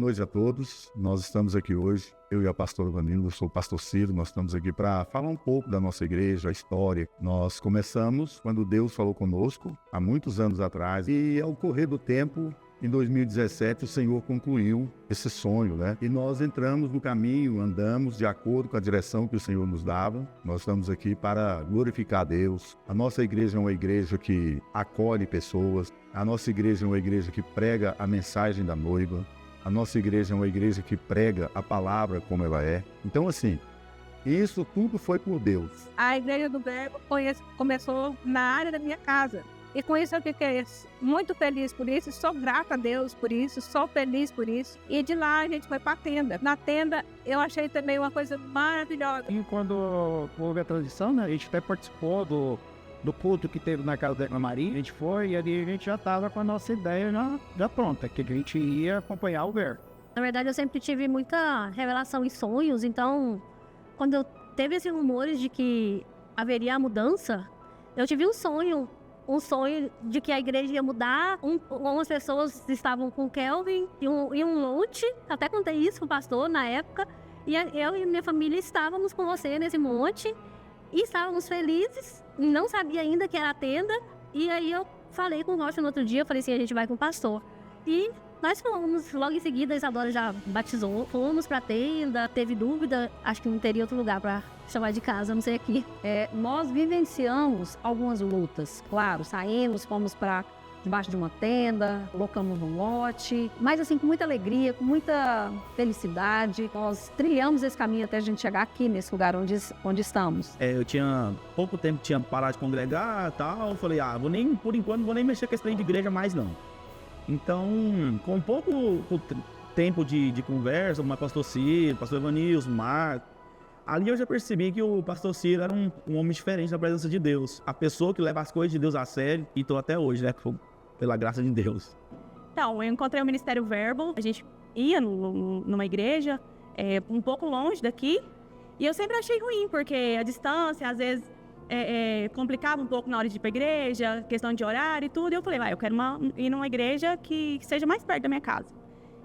noite a todos. Nós estamos aqui hoje, eu e a pastora Vanilla, eu sou o pastor Ciro, nós estamos aqui para falar um pouco da nossa igreja, a história. Nós começamos quando Deus falou conosco, há muitos anos atrás, e ao correr do tempo, em 2017, o Senhor concluiu esse sonho, né? E nós entramos no caminho, andamos de acordo com a direção que o Senhor nos dava. Nós estamos aqui para glorificar a Deus. A nossa igreja é uma igreja que acolhe pessoas. A nossa igreja é uma igreja que prega a mensagem da noiva. A nossa igreja é uma igreja que prega a palavra como ela é. Então, assim, isso tudo foi por Deus. A Igreja do Verbo começou na área da minha casa. E com isso eu fiquei muito feliz por isso, sou grata a Deus por isso, sou feliz por isso. E de lá a gente foi para a tenda. Na tenda eu achei também uma coisa maravilhosa. E quando houve a transição, né, a gente até participou do culto que teve na casa da Irmã Maria. A gente foi e ali a gente já estava com a nossa ideia já pronta, que a gente ia acompanhar o Verbo. Na verdade eu sempre tive muita revelação e sonhos, então quando eu teve esses rumores de que haveria a mudança, eu tive um sonho de que a igreja ia mudar. Algumas pessoas estavam com o Kelvin e um monte, até contei isso pro pastor na época, e eu e minha família estávamos com você nesse monte, e estávamos felizes, não sabia ainda que era a tenda, e aí eu falei com o Rocha no outro dia, eu falei assim, a gente vai com o pastor. E nós fomos, logo em seguida a Isadora já batizou, fomos pra tenda, teve dúvida, acho que não teria outro lugar pra chamar de casa, não sei aqui. Nós vivenciamos algumas lutas, claro, saímos, fomos para debaixo de uma tenda, colocamos um lote, mas assim, com muita alegria, com muita felicidade, nós trilhamos esse caminho até a gente chegar aqui, nesse lugar onde estamos. Eu tinha pouco tempo, tinha parado de congregar e tal, eu falei, por enquanto não vou nem mexer com esse trem de igreja mais não. Então, com pouco tempo de conversa, com o pastor Ciro, pastor Evanilson, Marco, ali eu já percebi que o pastor Ciro era um homem diferente na presença de Deus. A pessoa que leva as coisas de Deus a sério, e estou até hoje, né? Pela graça de Deus. Então, eu encontrei o Ministério Verbo, a gente ia numa igreja um pouco longe daqui, e eu sempre achei ruim, porque a distância, às vezes, complicava um pouco na hora de ir pra igreja, questão de horário e tudo, e eu falei, eu quero ir numa igreja que seja mais perto da minha casa.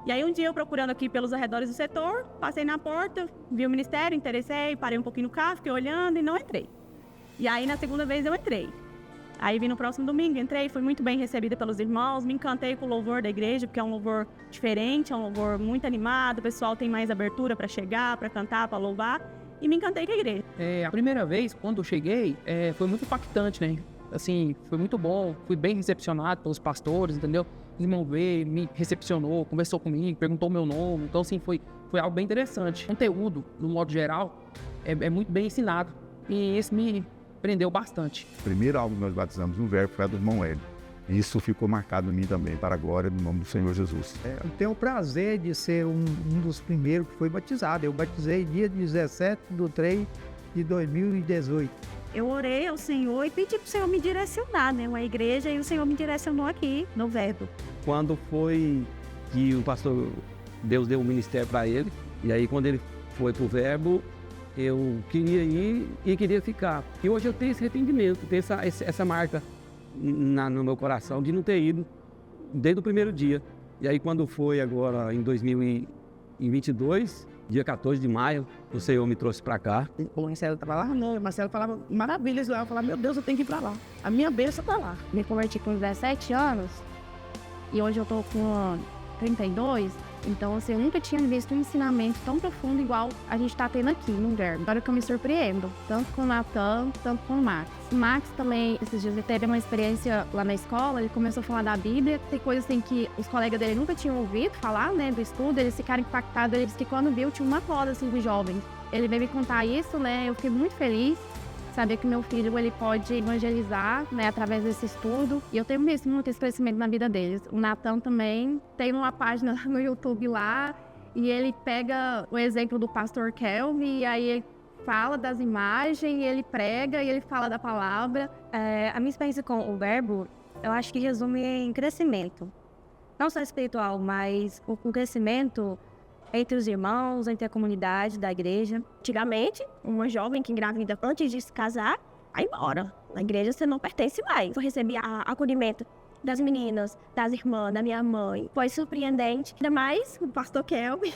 E aí um dia eu procurando aqui pelos arredores do setor, passei na porta, vi o ministério, interessei, parei um pouquinho no carro, fiquei olhando e não entrei. E aí na segunda vez eu entrei. Aí vim no próximo domingo, entrei, fui muito bem recebida pelos irmãos, me encantei com o louvor da igreja, porque é um louvor diferente, é um louvor muito animado, o pessoal tem mais abertura para chegar, para cantar, para louvar, e me encantei com a igreja. A primeira vez, quando eu cheguei, foi muito impactante, né? Assim, foi muito bom, fui bem recepcionado pelos pastores, entendeu? O irmão veio, me recepcionou, conversou comigo, perguntou meu nome, então assim, foi algo bem interessante. O conteúdo, no modo geral, é muito bem ensinado, e isso me prendeu bastante. O primeiro álbum que nós batizamos no Verbo foi a do irmão Hélio. Isso ficou marcado em mim também, para a glória do nome do Senhor Jesus. Eu tenho o prazer de ser um dos primeiros que foi batizado. Eu batizei dia 17/3/2018. Eu orei ao Senhor e pedi para o Senhor me direcionar, né? Uma igreja, e o Senhor me direcionou aqui no Verbo. Quando foi que o pastor, Deus deu um ministério para ele, e aí quando ele foi pro Verbo, eu queria ir e queria ficar. E hoje eu tenho esse arrependimento, tenho essa marca no meu coração de não ter ido desde o primeiro dia. E aí quando foi agora em 2022, dia 14 de maio, o Senhor me trouxe para cá. O Marcelo estava lá, não, o Marcelo falava maravilhas lá, eu falava, meu Deus, eu tenho que ir para lá. A minha bênção está lá. Me converti com 17 anos e hoje eu tô com 32. Então, assim, eu nunca tinha visto um ensinamento tão profundo igual a gente tá tendo aqui no Verbo. Agora que eu me surpreendo, tanto com o Natan, tanto com o Max. O Max também, esses dias, ele teve uma experiência lá na escola, ele começou a falar da Bíblia. Tem coisas assim que os colegas dele nunca tinham ouvido falar, né, do estudo. Eles ficaram impactados, eles que quando viu, tinha uma roda, assim, de jovens. Ele veio me contar isso, né, eu fiquei muito feliz. Saber que meu filho, ele pode evangelizar, né, através desse estudo. E eu tenho visto muito esse crescimento na vida deles. O Natan também tem uma página no YouTube lá, e ele pega o exemplo do pastor Kelvin, e aí ele fala das imagens, ele prega, e ele fala da palavra. A minha experiência com o Verbo, eu acho que resume em crescimento. Não só espiritual, mas o crescimento entre os irmãos, entre a comunidade da igreja. Antigamente, uma jovem que engravida antes de se casar, vai embora. Na igreja você não pertence mais. Eu recebi acolhimento das meninas, das irmãs, da minha mãe, foi surpreendente. Ainda mais o pastor Kelvin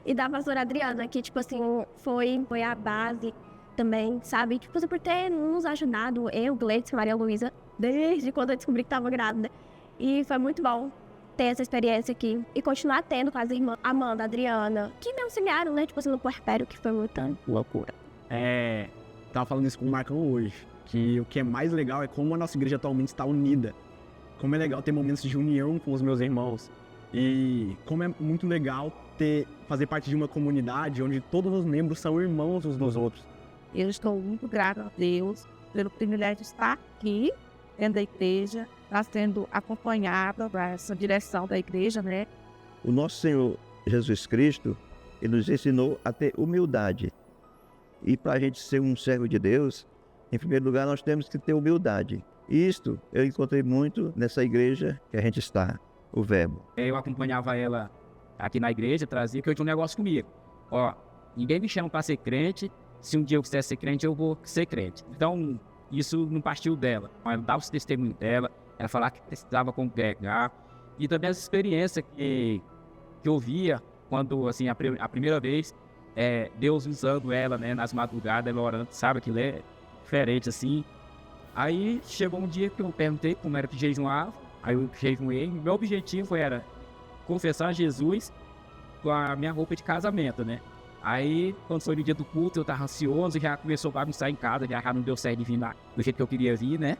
e da pastora Adriana, que, tipo assim, foi a base também, sabe? Tipo assim, por ter nos ajudado, eu, Gleice e Maria Luísa, desde quando eu descobri que tava grávida. E foi muito bom ter essa experiência aqui e continuar tendo com as irmãs Amanda, Adriana, que me auxiliaram, né? Tipo assim, no puerpério, que foi muito loucura. Tava falando isso com o Marcão hoje, que o que é mais legal é como a nossa igreja atualmente está unida. Como é legal ter momentos de união com os meus irmãos. E como é muito legal fazer parte de uma comunidade onde todos os membros são irmãos uns dos outros. Eu estou muito grata a Deus pelo privilégio de estar aqui dentro da igreja, está sendo acompanhada por essa direção da igreja, né? O nosso Senhor Jesus Cristo, Ele nos ensinou a ter humildade. E para a gente ser um servo de Deus, em primeiro lugar, nós temos que ter humildade. E isto eu encontrei muito nessa igreja que a gente está, o Verbo. Eu acompanhava ela aqui na igreja, trazia, que eu tinha um negócio comigo. Ó, ninguém me chama para ser crente, se um dia eu quiser ser crente, eu vou ser crente. Então, isso não partiu dela. Ela dava o testemunho dela, ela falava que precisava congregar. E também essa experiência que eu via quando, assim, a primeira vez, Deus usando ela, né, nas madrugadas, ela orando, sabe, aquilo é diferente, assim. Aí, chegou um dia que eu perguntei como era que jejuava, aí eu jejuei. Meu objetivo era confessar Jesus com a minha roupa de casamento, né? Aí, quando foi no dia do culto, eu tava ansioso, já começou a bagunçar em casa, já não deu certo de vir do jeito que eu queria vir, né?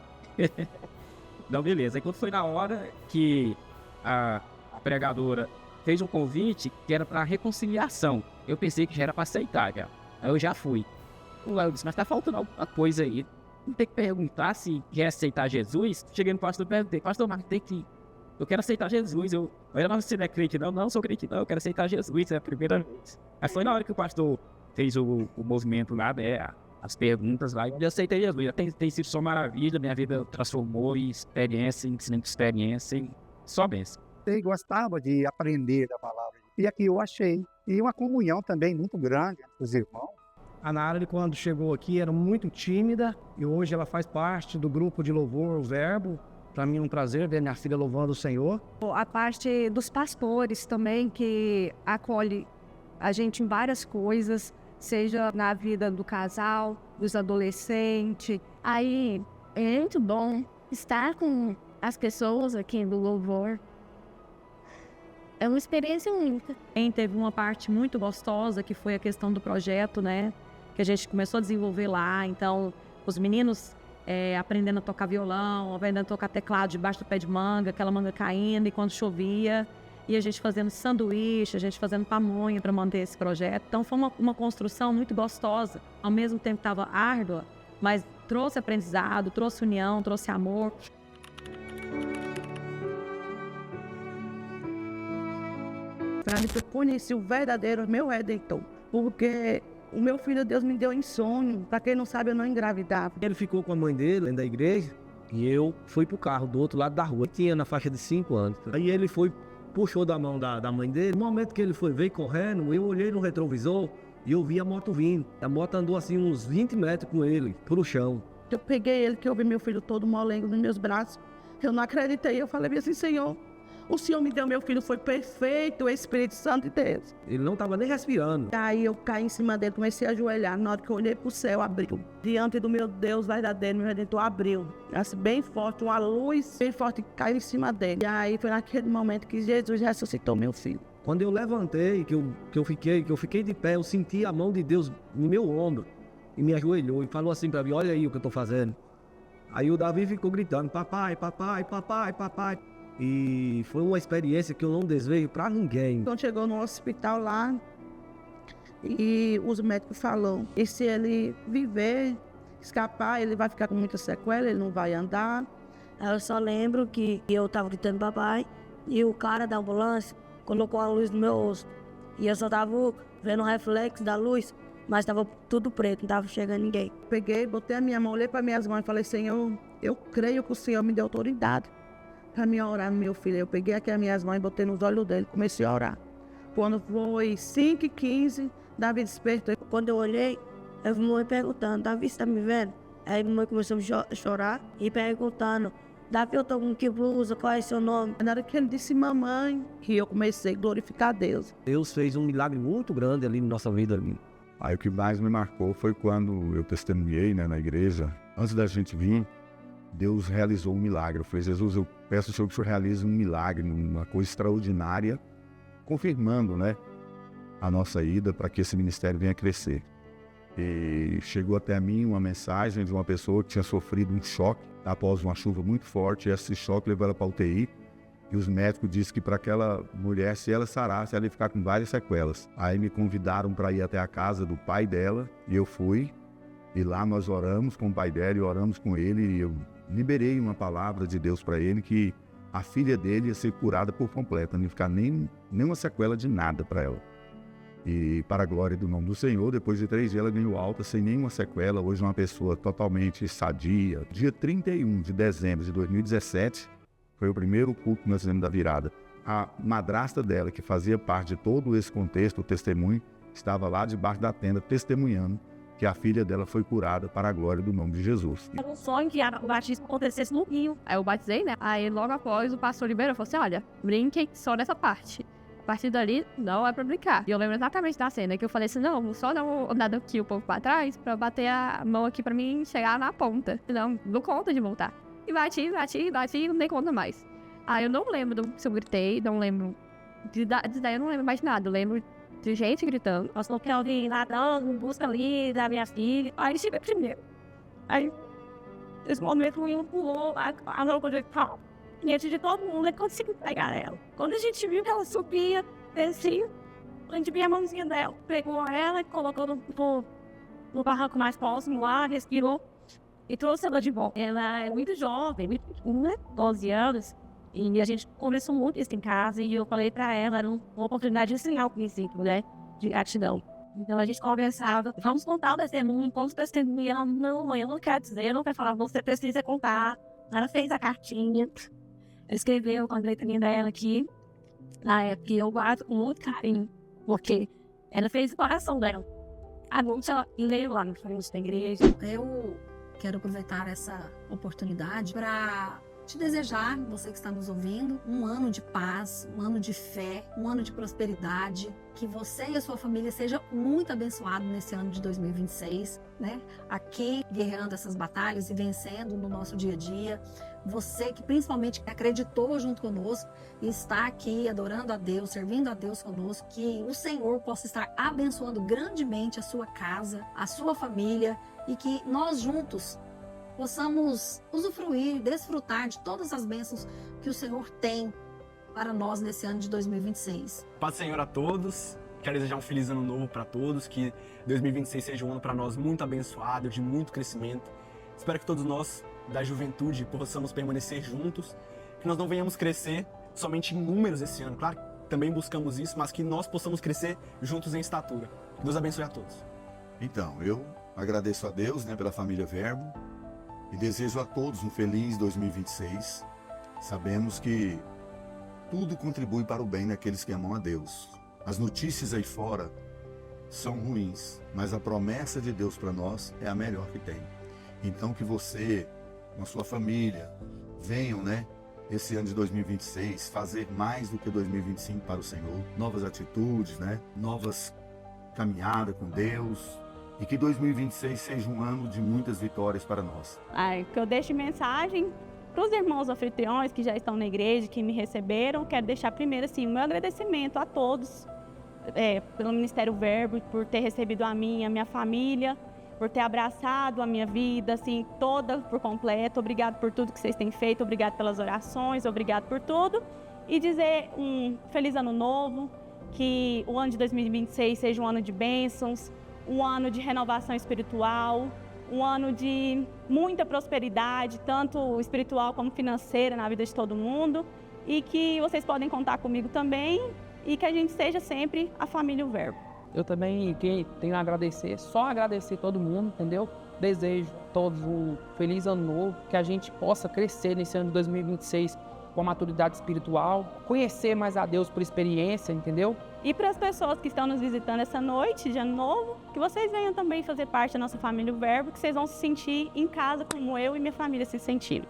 Então, beleza. Aí, quando foi na hora que a pregadora fez um convite que era para reconciliação, eu pensei que já era para aceitar, já. Aí eu já fui. Aí eu disse, mas tá faltando alguma coisa aí. Não tem que perguntar se quer aceitar Jesus. Cheguei no pastor e perguntei, pastor, mas tem que... Eu quero aceitar Jesus. Mas você não é crente? Não sou crente não, eu quero aceitar Jesus, é a primeira vez. Aí foi na hora que o pastor fez o movimento lá, né, as perguntas lá, e eu aceitei Jesus. Tem sido só maravilha, minha vida transformou em experiência, em experiência, e só bênção. Eu gostava de aprender da palavra. E aqui eu achei. E uma comunhão também muito grande entre os irmãos. A Nara, quando chegou aqui, era muito tímida e hoje ela faz parte do grupo de louvor, o Verbo. Para mim é um prazer ver minha filha louvando o Senhor. A parte dos pastores também, que acolhe a gente em várias coisas, seja na vida do casal, dos adolescentes. Aí é muito bom estar com as pessoas aqui do louvor. É uma experiência única. Teve uma parte muito gostosa, que foi a questão do projeto, né? Que a gente começou a desenvolver lá. Então, os meninos aprendendo a tocar violão, aprendendo a tocar teclado debaixo do pé de manga, aquela manga caindo, e quando chovia. E a gente fazendo sanduíche, a gente fazendo pamonha para manter esse projeto. Então, foi uma construção muito gostosa. Ao mesmo tempo que estava árdua, mas trouxe aprendizado, trouxe união, trouxe amor. Para mim, eu conheci o verdadeiro meu Redentor. Porque o meu filho, Deus me deu em sonho. Para quem não sabe, eu não engravidava. Ele ficou com a mãe dele dentro da igreja e eu fui pro carro do outro lado da rua. Tinha na faixa de 5 anos. Aí ele puxou da mão da mãe dele. No momento que ele veio correndo, eu olhei no retrovisor e eu vi a moto vindo. A moto andou assim uns 20 metros com ele, pro chão. Eu peguei ele, que eu vi meu filho todo molengo nos meus braços. Eu não acreditei. Eu falei assim, Senhor, o Senhor me deu meu filho, foi perfeito, o Espírito Santo de Deus. Ele não estava nem respirando. Aí eu caí em cima dele, comecei a ajoelhar. Na hora que eu olhei pro céu, abriu. Diante do meu Deus verdadeiro, meu Redentor abriu. Assim, bem forte, uma luz bem forte caiu em cima dele. E aí foi naquele momento que Jesus ressuscitou meu filho. Quando eu levantei, que eu fiquei de pé, eu senti a mão de Deus no meu ombro. E me ajoelhou e falou assim para mim, olha aí o que eu tô fazendo. Aí o Davi ficou gritando, papai, papai, papai, papai. E foi uma experiência que eu não desejo para ninguém. Então chegou no hospital lá e os médicos falaram, e se ele viver, escapar, ele vai ficar com muita sequela, ele não vai andar. Eu só lembro que eu tava gritando papai e o cara da ambulância colocou a luz no meu rosto. E eu só tava vendo o reflexo da luz, mas tava tudo preto, não tava chegando ninguém. Peguei, botei a minha mão, olhei para minhas mãos e falei, Senhor, eu creio que o Senhor me deu autoridade para me orar no meu filho. Eu peguei aqui as minhas mãos e botei nos olhos dele, comecei a orar. Quando foi 5h15, Davi despertou. Quando eu olhei, eu vi minha mãe perguntando, Davi, você tá me vendo? Aí minha mãe começou a chorar e perguntando, Davi, eu tô com que blusa, qual é seu nome? Na hora que ele disse mamãe, que eu comecei a glorificar a Deus. Deus fez um milagre muito grande ali na nossa vida. Aí o que mais me marcou foi quando eu testemunhei, né, na igreja. Antes da gente vir, Deus realizou um milagre. Eu falei, Jesus, eu peço ao Senhor que o Senhor realize um milagre, uma coisa extraordinária, confirmando, né, a nossa ida para que esse ministério venha crescer. E chegou até mim uma mensagem de uma pessoa que tinha sofrido um choque após uma chuva muito forte. E esse choque levou ela para a UTI. E os médicos disseram que para aquela mulher, se ela sarasse, ela ia ficar com várias sequelas. Aí me convidaram para ir até a casa do pai dela, e eu fui. E lá nós oramos com o pai dela e oramos com ele. E eu liberei uma palavra de Deus para ele, que a filha dele ia ser curada por completo, não ia ficar nenhuma sequela de nada para ela. E para a glória do nome do Senhor, depois de 3 dias ela ganhou alta sem nenhuma sequela. Hoje é uma pessoa totalmente sadia. Dia 31 de dezembro de 2017, foi o primeiro culto que nós fizemos da virada. A madrasta dela, que fazia parte de todo esse contexto, o testemunho, estava lá debaixo da tenda testemunhando que a filha dela foi curada para a glória do nome de Jesus. Era um sonho que o batismo acontecesse no Rio. Aí eu batizei, né? Aí logo após o pastor liberou, falou assim, olha, brinquem só nessa parte. A partir dali, não é pra brincar. E eu lembro exatamente da cena, que eu falei assim, não, só dar uma andada aqui um pouco pra trás, pra bater a mão aqui pra mim chegar na ponta. Senão, não conta de voltar. E bati, não dei conta mais. Aí eu não lembro se eu gritei, não lembro. Daí eu não lembro mais de nada. Eu lembro de gente gritando. Nós não queremos vir nadando, busca ali da minha filha. Aí ele chegou primeiro. Aí, nesse momento, o menino pulou, a roupa de pau. Diante de todo mundo, ele conseguiu pegar ela. Quando a gente viu que ela subia, descia, a gente viu a mãozinha dela. Pegou ela e colocou no barranco mais próximo lá, respirou e trouxe ela de volta. Ela é muito jovem, muito pequena, né? 12 anos. E a gente conversou muito isso em casa e eu falei pra ela, era uma oportunidade de ensinar o princípio, né? De gratidão. Então a gente conversava, vamos contar o testemunho, vamos testemunhar. Ela, não, mãe, eu não quero dizer, eu não quero falar, você precisa contar. Ela fez a cartinha. Escreveu com a letrinha dela aqui, na época, eu guardo com muito carinho, porque ela fez o coração dela. A noite ela leu lá no frente da igreja. Eu quero aproveitar essa oportunidade para te desejar, você que está nos ouvindo, um ano de paz, um ano de fé, um ano de prosperidade, que você e a sua família seja muito abençoado nesse ano de 2026, né? Aqui, guerreando essas batalhas e vencendo no nosso dia a dia. Você que principalmente acreditou junto conosco e está aqui adorando a Deus, servindo a Deus conosco, que o Senhor possa estar abençoando grandemente a sua casa, a sua família e que nós juntos possamos usufruir, desfrutar de todas as bênçãos que o Senhor tem para nós nesse ano de 2026. Paz do Senhor a todos. Quero desejar um feliz ano novo para todos, que 2026 seja um ano para nós muito abençoado, de muito crescimento. Espero que todos nós da juventude possamos permanecer juntos, que nós não venhamos crescer somente em números esse ano, claro, também buscamos isso, mas que nós possamos crescer juntos em estatura. Deus abençoe a todos. Então, eu agradeço a Deus, né, pela família Verbo e desejo a todos um feliz 2026. Sabemos que tudo contribui para o bem daqueles que amam a Deus. As notícias aí fora são ruins, mas a promessa de Deus para nós é a melhor que tem. Então que você, com a sua família, venham, né, esse ano de 2026, fazer mais do que 2025 para o Senhor. Novas atitudes, né, novas caminhadas com Deus. E que 2026 seja um ano de muitas vitórias para nós. Que eu deixe mensagem para os irmãos anfitriões que já estão na igreja, que me receberam. Quero deixar primeiro assim, o meu agradecimento a todos pelo Ministério Verbo, por ter recebido a mim e a minha família, por ter abraçado a minha vida, assim, toda por completo. Obrigado por tudo que vocês têm feito, obrigado pelas orações, obrigado por tudo. E dizer um feliz ano novo, que o ano de 2026 seja um ano de bênçãos, um ano de renovação espiritual, um ano de muita prosperidade, tanto espiritual como financeira na vida de todo mundo, e que vocês podem contar comigo também, e que a gente seja sempre a família O Verbo. Eu também tenho a agradecer, só agradecer todo mundo, entendeu? Desejo a todos um feliz ano novo, que a gente possa crescer nesse ano de 2026 com a maturidade espiritual, conhecer mais a Deus por experiência, entendeu? E para as pessoas que estão nos visitando essa noite de ano novo, que vocês venham também fazer parte da nossa família O Verbo, que vocês vão se sentir em casa como eu e minha família se sentiram.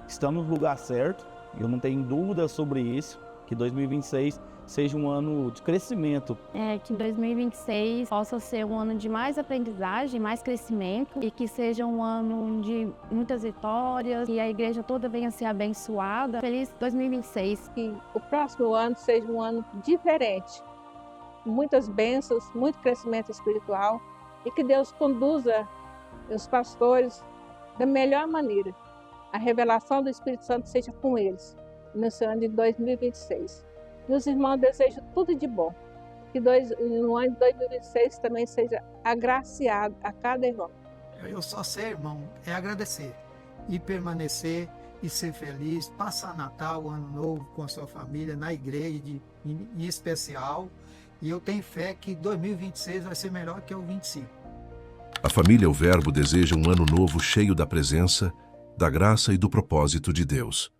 estamos no lugar certo. Eu não tenho dúvida sobre isso, que 2026 seja um ano de crescimento. Que 2026 possa ser um ano de mais aprendizagem, mais crescimento e que seja um ano de muitas vitórias e a igreja toda venha a ser abençoada. Feliz 2026. Que o próximo ano seja um ano diferente, muitas bênçãos, muito crescimento espiritual e que Deus conduza os pastores da melhor maneira. A revelação do Espírito Santo seja com eles nesse ano de 2026. Meus irmãos, desejo tudo de bom. Que no ano de 2026 também seja agraciado a cada irmão. Eu só sei, irmão, é agradecer e permanecer e ser feliz, passar Natal, Ano Novo com a sua família, na igreja em especial. E eu tenho fé que 2026 vai ser melhor que o 25. A família O Verbo deseja um ano novo cheio da presença, da graça e do propósito de Deus.